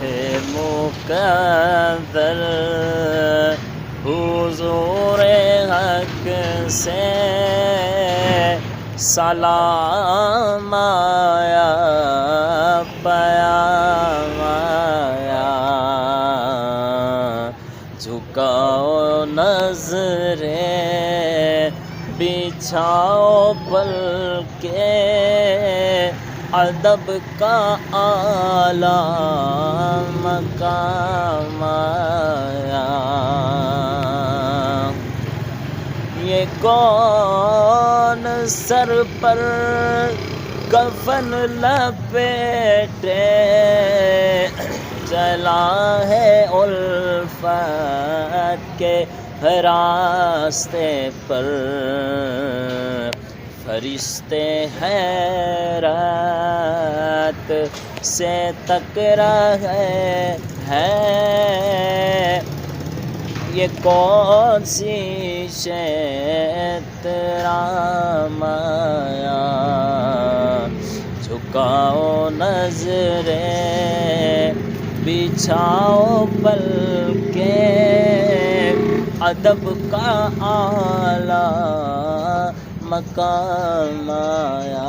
ہے مقدر حضور حق سے سلام آیا پیام آیا جھکاؤ نظریں بچھاؤ پلکیں ادب کا اعلیٰ مقام آیا یہ کون سر پر کفن لپیٹے چلا ہے الفت کے راستے پر فرشتے حیرت سے تک رہے ہیں یہ کون سی احترام آیا جھکاؤ نظریں بچھاؤ پلکیں ادب کا اعلیٰ مقام آیا